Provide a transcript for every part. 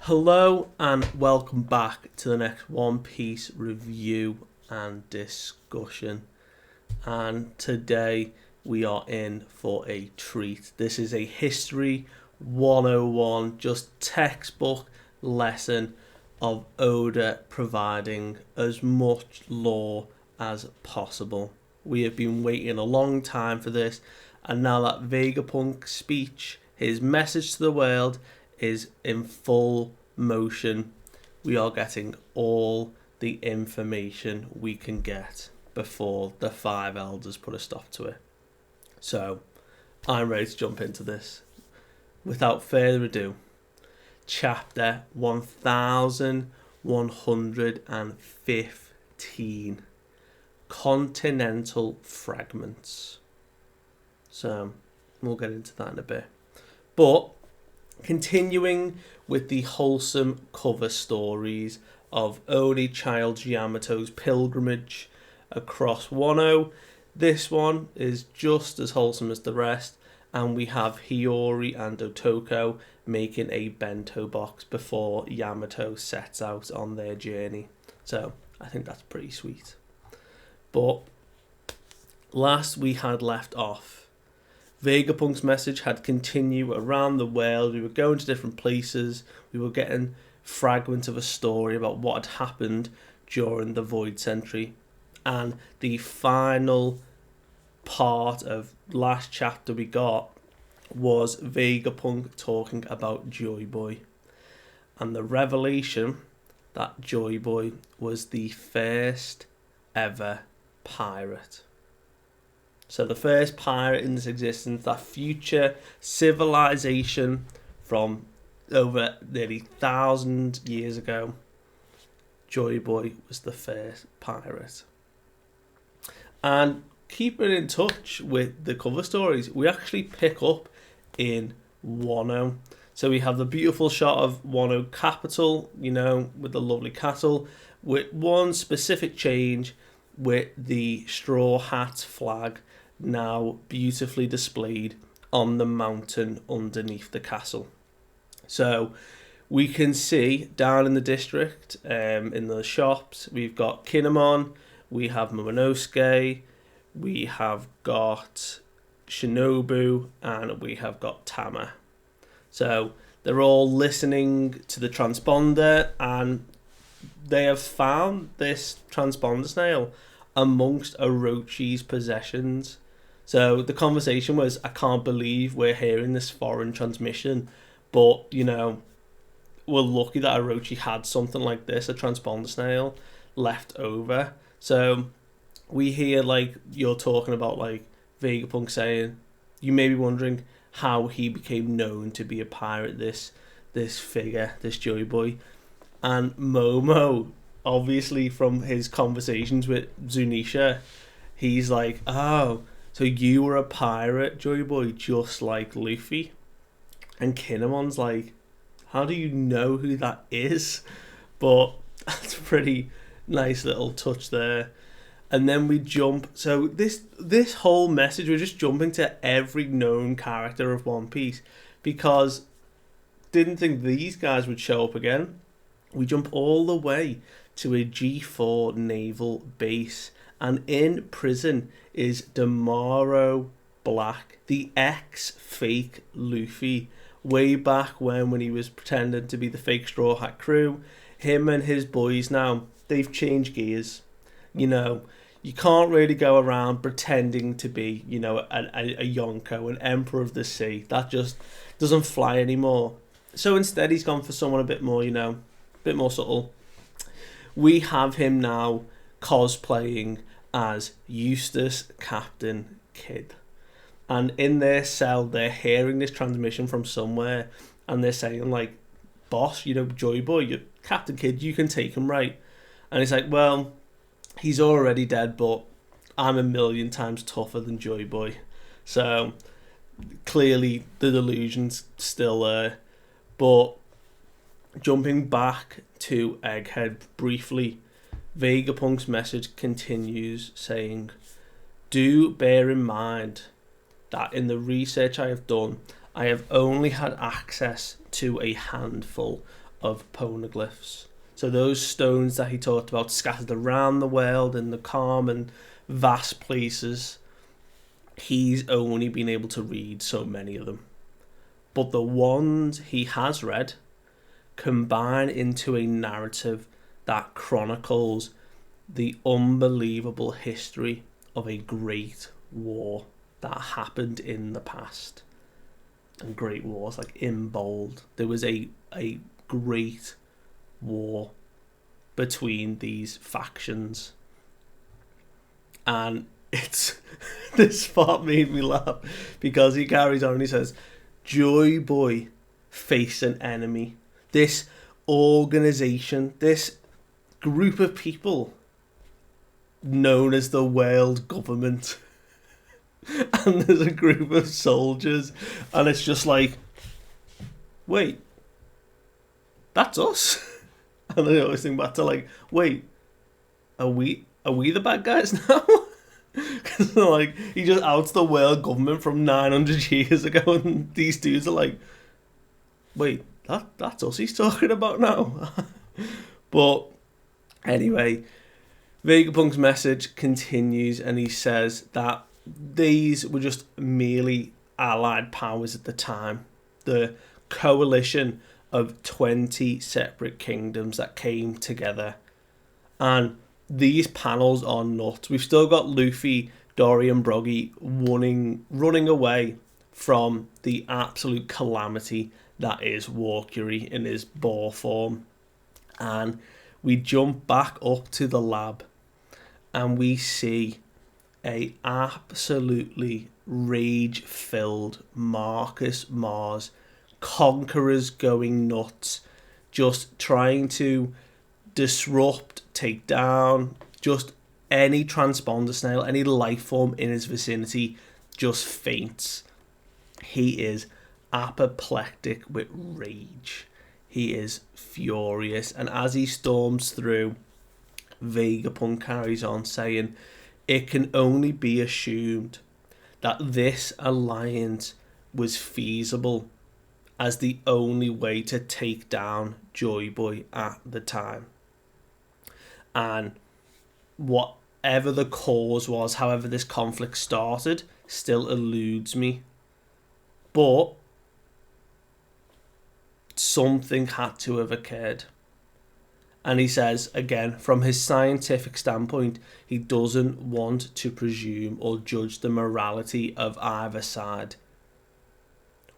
Hello and welcome back to the next One Piece review and discussion. And today we are in for a treat. This is a History 101, just textbook lesson of Oda providing as much lore as possible. We have been waiting a long time for this, and now that Vegapunk's speech, his message to the world, is in full motion, we are getting all the information we can get before the five elders put a stop to it. So I'm ready to jump into this. Without further ado, chapter 1115, Continental Fragments. So we'll get into that in a bit. But continuing with the wholesome cover stories of Only Child Yamato's pilgrimage across Wano, this one is just as wholesome as the rest, and we have Hiyori and Otoko making a bento box before Yamato sets out on their journey. So I think that's pretty sweet. But last we had left off, Vegapunk's message had continued around the world. We were going to different places. We were getting fragments of a story about what had happened during the Void Century. And the final part of last chapter we got was Vegapunk talking about Joy Boy. And the revelation that Joy Boy was the first ever pirate. So the first pirate in this existence, that future civilization from over nearly 1,000 years ago, Joy Boy was the first pirate. And keeping in touch with the cover stories, we actually pick up in Wano. So we have the beautiful shot of Wano capital, with the lovely castle, with one specific change with the straw hat flag now beautifully displayed on the mountain underneath the castle. So we can see down in the district, in the shops, we've got Kinemon, we have Momonosuke, we have got Shinobu, and we have got Tama. So they're all listening to the transponder, and they have found this transponder snail amongst Orochi's possessions. So the conversation was, I can't believe we're hearing this foreign transmission, but, we're lucky that Orochi had something like this, a transponder snail, left over. So we hear, you're talking about, Vegapunk saying, you may be wondering how he became known to be a pirate, this figure, this Joy Boy. And Momo, obviously from his conversations with Zunisha, he's like, oh, so you were a pirate, Joy Boy, just like Luffy? And Kinemon's like, how do you know who that is? But that's a pretty nice little touch there. And then we jump. So this whole message, we're just jumping to every known character of One Piece, because didn't think these guys would show up again. We jump all the way to a G4 naval base, and in prison is Damaro Black, the ex-fake Luffy, way back when he was pretending to be the fake Straw Hat crew. Him and his boys now, they've changed gears. You can't really go around pretending to be, a Yonko, an Emperor of the Sea. That just doesn't fly anymore. So instead he's gone for someone a bit more, a bit more subtle. We have him now cosplaying as Eustace Captain Kidd. And in their cell, they're hearing this transmission from somewhere, and they're saying, boss, Joy Boy, Captain Kidd, you can take him, right? And he's like, well, he's already dead, but I'm 1,000,000 times tougher than Joy Boy. So clearly the delusion's still there. But jumping back to Egghead briefly, Vegapunk's message continues saying, do bear in mind that in the research I have done, I have only had access to a handful of poneglyphs. So those stones that he talked about scattered around the world in the calm and vast places, he's only been able to read so many of them. But the ones he has read combine into a narrative that chronicles the unbelievable history of a great war that happened in the past. And great wars, like in bold. There was a great war between these factions. And it's this part made me laugh because he carries on and he says, Joy Boy faced an enemy. This organization, this group of people known as the world government. And there's a group of soldiers, and it's just like, wait, that's us. And I always think back to like, wait, are we the bad guys now? Because like he just outs the world government from 900 years ago, and these dudes are like, wait, that's us he's talking about now. But anyway, Vegapunk's message continues, and he says that these were just merely allied powers at the time. The coalition of 20 separate kingdoms that came together. And these panels are nuts. We've still got Luffy, Dory and Broggy running away from the absolute calamity that is Walkiri in his boar form. And we jump back up to the lab and we see a absolutely rage-filled Marcus Mars, conquerors going nuts, just trying to disrupt, take down, just any transponder snail, any life form in his vicinity just faints. He is apoplectic with rage. He is furious, and as he storms through, Vegapunk carries on saying, it can only be assumed that this alliance was feasible as the only way to take down Joy Boy at the time. And whatever the cause was, however this conflict started, still eludes me. But something had to have occurred. And he says, again, from his scientific standpoint, he doesn't want to presume or judge the morality of either side.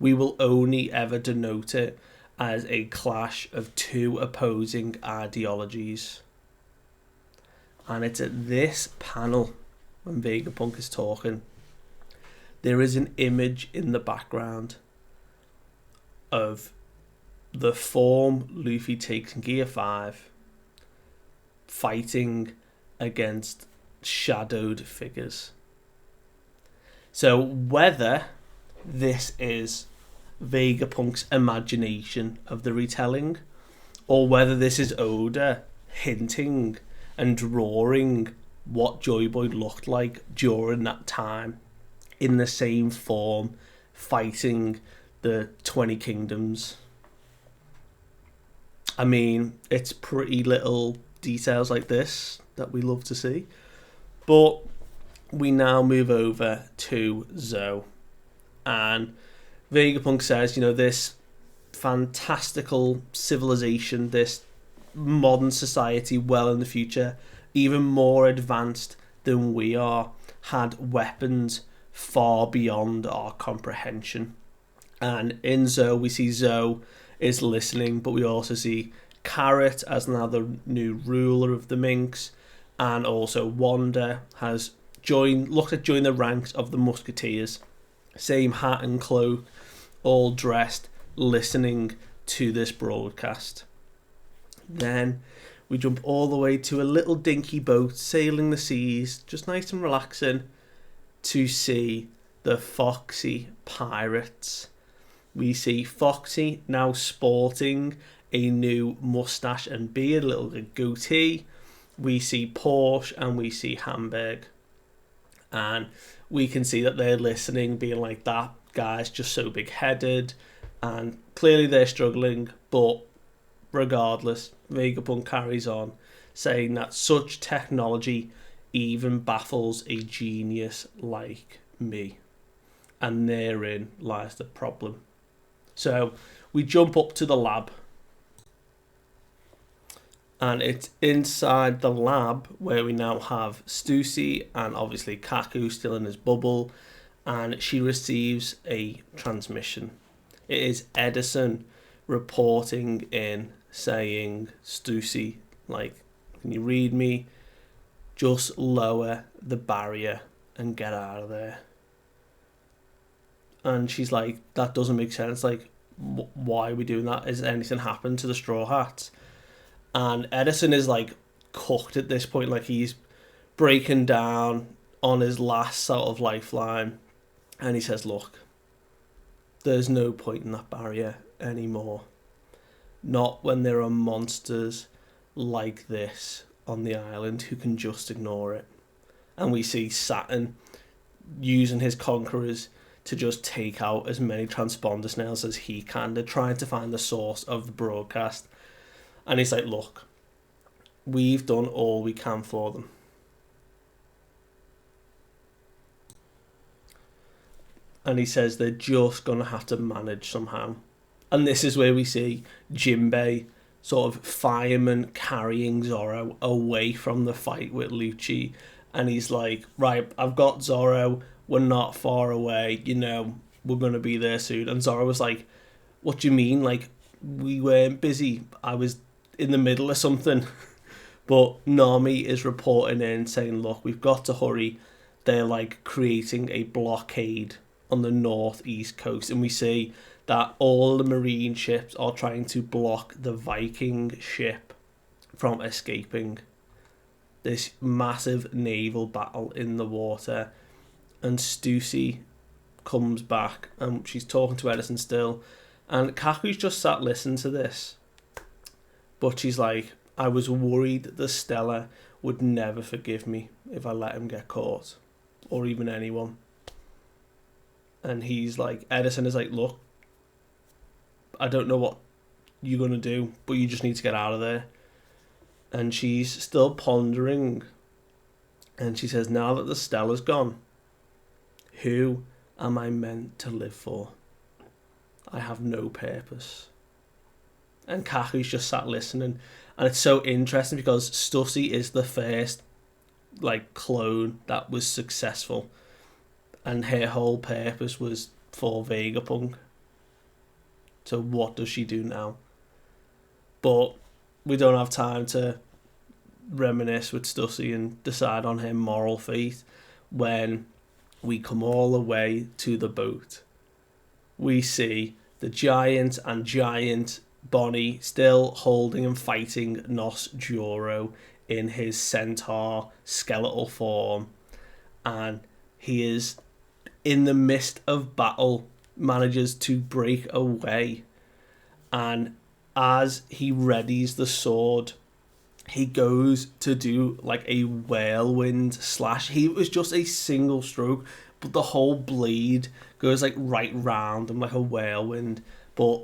We will only ever denote it as a clash of two opposing ideologies. And it's at this panel, when Vegapunk is talking, there is an image in the background of the form Luffy takes in Gear 5 fighting against shadowed figures. So whether this is Vegapunk's imagination of the retelling, or whether this is Oda hinting and drawing what Joy Boy looked like during that time in the same form, fighting the 20 kingdoms. I mean, it's pretty little details like this that we love to see. But we now move over to Zoe. And Vegapunk says, this fantastical civilization, this modern society well in the future, even more advanced than we are, had weapons far beyond our comprehension. And in Zoe, we see Zoe is listening, but we also see Carrot as now the new ruler of the Minks, and also Wanda has looked at join the ranks of the Musketeers, same hat and cloak, all dressed, listening to this broadcast. Then we jump all the way to a little dinky boat sailing the seas, just nice and relaxing, to see the Foxy Pirates. We see Foxy now sporting a new mustache and beard, a little goatee. We see Porsche and we see Hamburg. And we can see that they're listening, being like, that guy's just so big-headed. And clearly they're struggling, but regardless, Vegapunk carries on, saying that such technology even baffles a genius like me. And therein lies the problem. So we jump up to the lab. And it's inside the lab where we now have Stussy and obviously Kaku still in his bubble. And she receives a transmission. It is Edison reporting in saying, Stussy, like, can you read me? Just lower the barrier and get out of there. And she's like, that doesn't make sense. Like, why are we doing that? Has anything happened to the Straw Hats? And Edison is like cooked at this point. Like, he's breaking down on his last sort of lifeline. And he says, look, there's no point in that barrier anymore. Not when there are monsters like this on the island who can just ignore it. And we see Saturn using his conquerors to just take out as many transponder snails as he can. They're trying to find the source of the broadcast. And he's like, look, we've done all we can for them. And he says they're just going to have to manage somehow. And this is where we see Jinbei, sort of fireman, carrying Zoro away from the fight with Lucci. And he's like, right, I've got Zoro. We're not far away. You know, we're going to be there soon. And Zoro was like, what do you mean? Like, we weren't busy. I was in the middle of something. But Nami is reporting in saying, look, we've got to hurry. They're like creating a blockade on the northeast coast, and we see that all the marine ships are trying to block the Viking ship from escaping. This massive naval battle in the water, and Stussy comes back and she's talking to Edison still, and Kaku's just sat listening to this, but she's like, I was worried that the Stella would never forgive me if I let him get caught, or even anyone. And he's like, Edison is like, look, I don't know what you're going to do, but you just need to get out of there. And she's still pondering. And she says, now that the Stella's gone, who am I meant to live for? I have no purpose. And Kaku's just sat listening. And it's so interesting because Stussy is the first like clone that was successful. And her whole purpose was for Vegapunk. So what does she do now? But we don't have time to reminisce with Stussy and decide on her moral fate when we come all the way to the boat. We see the giant and giant Bonnie still holding and fighting Nos Joro in his centaur skeletal form. And he is in the midst of battle, manages to break away, and as he readies the sword, he goes to do like a whirlwind slash. He was just a single stroke, but the whole blade goes like right round him like a whirlwind. But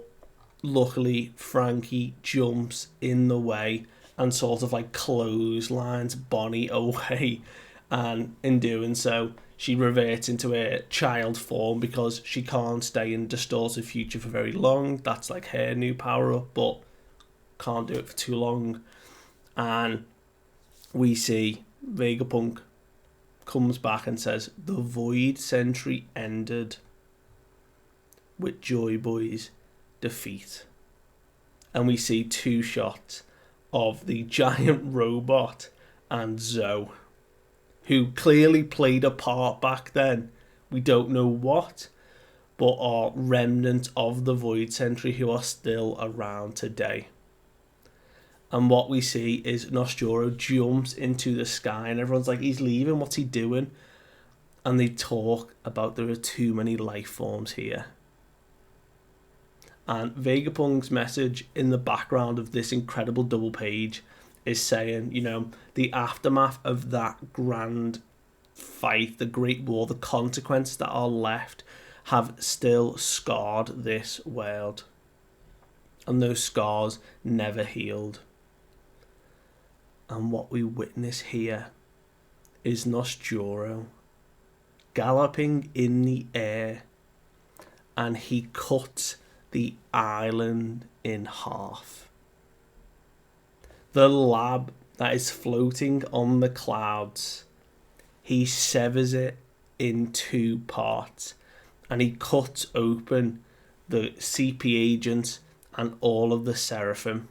luckily Frankie jumps in the way and sort of like clotheslines Bonnie away, and in doing so she reverts into her child form because she can't stay in Distorted Future for very long. That's like her new power-up, but can't do it for too long. And we see Vegapunk comes back and says, the Void Century ended with Joy Boy's defeat. And we see two shots of the giant robot and Zoe, who clearly played a part back then. We don't know what, but are remnants of the Void Century who are still around today. And what we see is Nostoro jumps into the sky and everyone's like, he's leaving, what's he doing? And they talk about there are too many life forms here. And Vegapunk's message in the background of this incredible double page is saying, you know, the aftermath of that grand fight, the Great War, the consequences that are left have still scarred this world. and those scars never healed. And what we witness here is Nosturo galloping in the air, and he cuts the island in half. The lab that is floating on the clouds, he severs it in 2 parts, and he cuts open the CP agents and all of the Seraphim,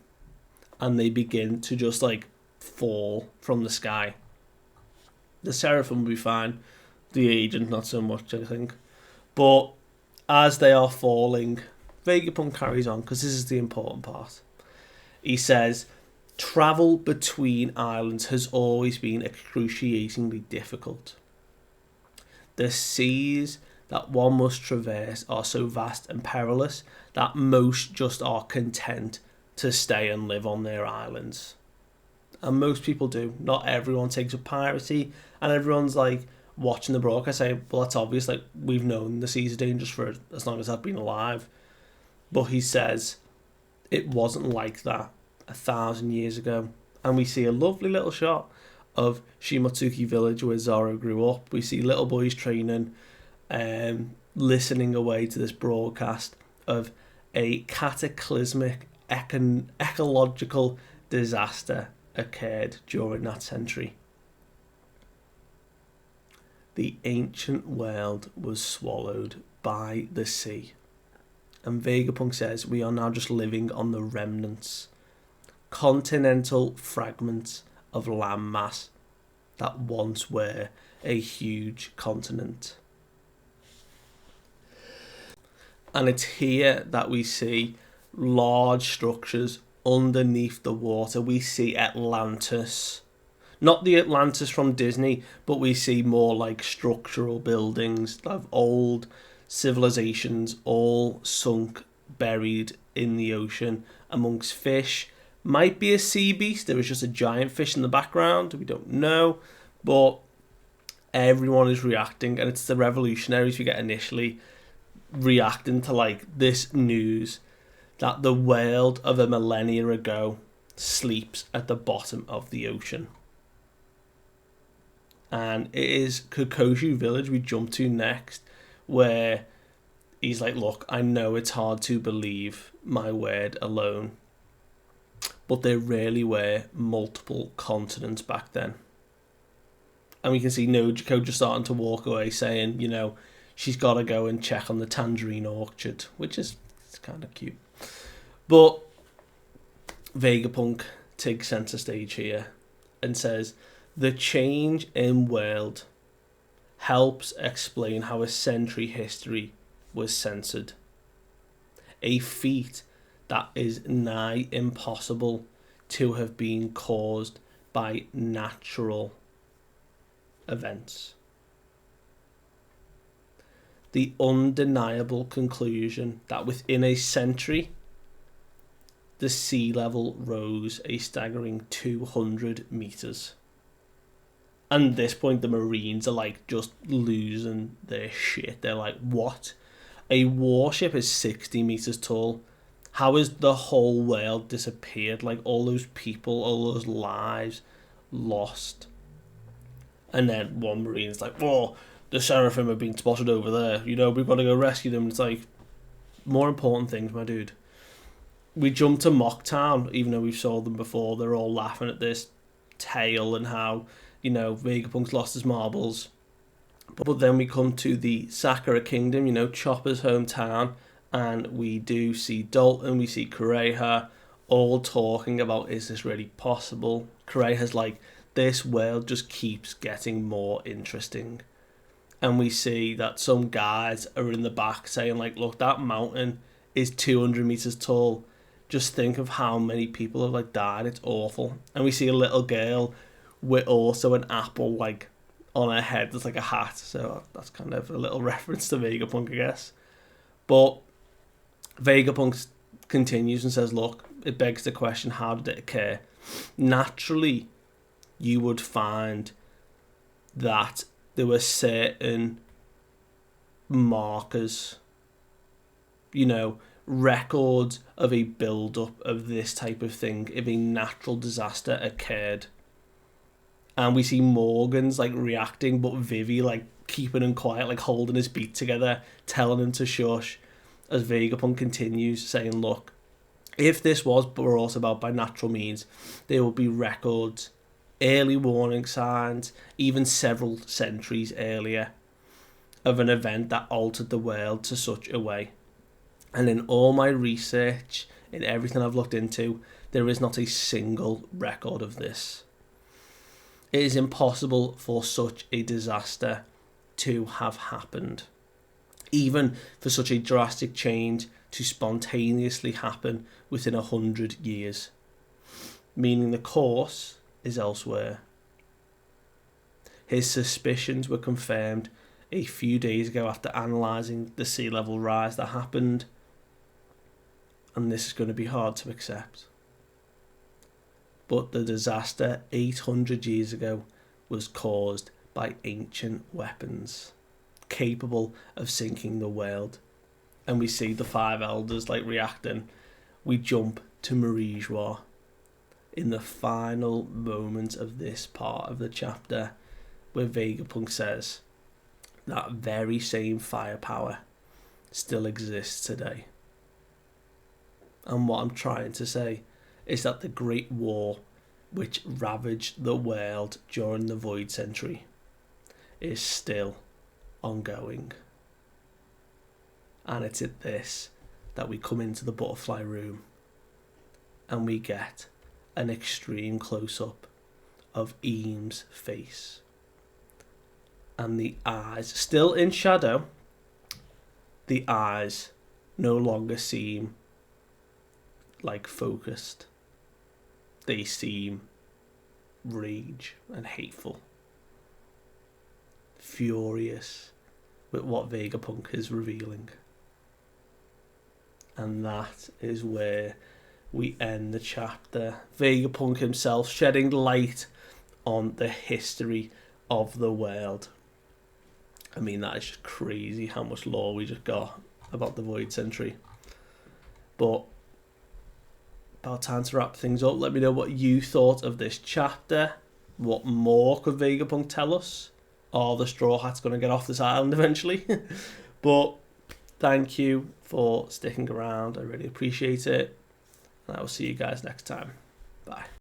and they begin to just like fall from the sky. The Seraphim will be fine, the agent not so much, I think. But as they are falling, Vegapunk carries on, because this is the important part. He says, travel between islands has always been excruciatingly difficult. The seas that one must traverse are so vast and perilous that most just are content to stay and live on their islands. And most people do. Not everyone takes up piracy, and everyone's like watching the broadcast saying, well, that's obvious, like we've known the seas are dangerous for as long as I've been alive. But he says it wasn't like that 1,000 years ago. And we see a lovely little shot of Shimotsuki village where Zoro grew up. We see little boys training, listening away to this broadcast of a cataclysmic ecological disaster occurred during that century. The ancient world was swallowed by the sea. And Vegapunk says we are now just living on the remnants, continental fragments of landmass that once were a huge continent. And it's here that we see large structures underneath the water. We see Atlantis. Not the Atlantis from Disney, but we see more like structural buildings of old civilizations all sunk, buried in the ocean amongst fish. Might be a sea beast. There was just a giant fish in the background. We don't know. But everyone is reacting, and it's the revolutionaries we get initially reacting to like this news that the world of a millennia ago sleeps at the bottom of the ocean. And it is Kokoshu village we jump to next, where he's like, look, I know it's hard to believe my word alone, but there really were multiple continents back then. And we can see Nojiko just starting to walk away saying, you know, she's got to go and check on the tangerine orchard, which is kind of cute. But Vegapunk takes centre stage here and says, the change in world helps explain how a century history was censored. A feat that is nigh impossible to have been caused by natural events. The undeniable conclusion that within a century, the sea level rose a staggering 200 meters. And at this point, the Marines are like just losing their shit. They're like, what? A warship is 60 meters tall. How is the whole world disappeared? Like all those people, all those lives lost. And then one Marine's like, oh, the Seraphim have been spotted over there. You know, we've got to go rescue them. It's like, more important things, my dude. We jump to Mocktown, even though we've saw them before. They're all laughing at this tale and how, you know, Vegapunk's lost his marbles. But then we come to the Sakura Kingdom, you know, Chopper's hometown, and we do see Dalton, we see Kureha, all talking about, is this really possible? Kureha's like, this world just keeps getting more interesting. And we see that some guys are in the back saying, like, look, that mountain is 200 meters tall. Just think of how many people have, like, died. It's awful. And we see a little girl with also an apple, like, on her head. There's, like, a hat. So that's kind of a little reference to Vegapunk, I guess. But Vegapunk continues and says, look, it begs the question, how did it occur? Naturally, you would find that there were certain markers, you know, records of a build-up of this type of thing if a natural disaster occurred. And we see Morgan's like reacting, but Vivi like keeping him quiet, like holding his beat together, telling him to shush, as Vegapunk continues saying, look, if this was brought about by natural means, there will be records, early warning signs, even several centuries earlier, of an event that altered the world to such a way. And in all my research, in everything I've looked into, there is not a single record of this. It is impossible for such a disaster to have happened. Even for such a drastic change to spontaneously happen within 100 years. Meaning the course is elsewhere. His suspicions were confirmed a few days ago after analysing the sea level rise that happened. And this is going to be hard to accept. But the disaster 800 years ago was caused by ancient weapons capable of sinking the world. And we see the five elders like reacting. We jump to Marie Joie in the final moment of this part of the chapter, where Vegapunk says that very same firepower still exists today. And what I'm trying to say is that the Great War, which ravaged the world during the Void Century, is still ongoing. And it's at this that we come into the butterfly room and we get an extreme close-up of Eames' face. And the eyes, still in shadow, the eyes no longer seem like focused. They seem rage and hateful. Furious with what Vegapunk is revealing. And that is where we end the chapter. Vegapunk himself shedding light on the history of the world. I mean, that is just crazy how much lore we just got about the Void Century. But about time to wrap things up. Let me know what you thought of this chapter. What more could Vegapunk tell us? Are the Straw Hats going to get off this island eventually? But thank you for sticking around. I really appreciate it. And I will see you guys next time. Bye.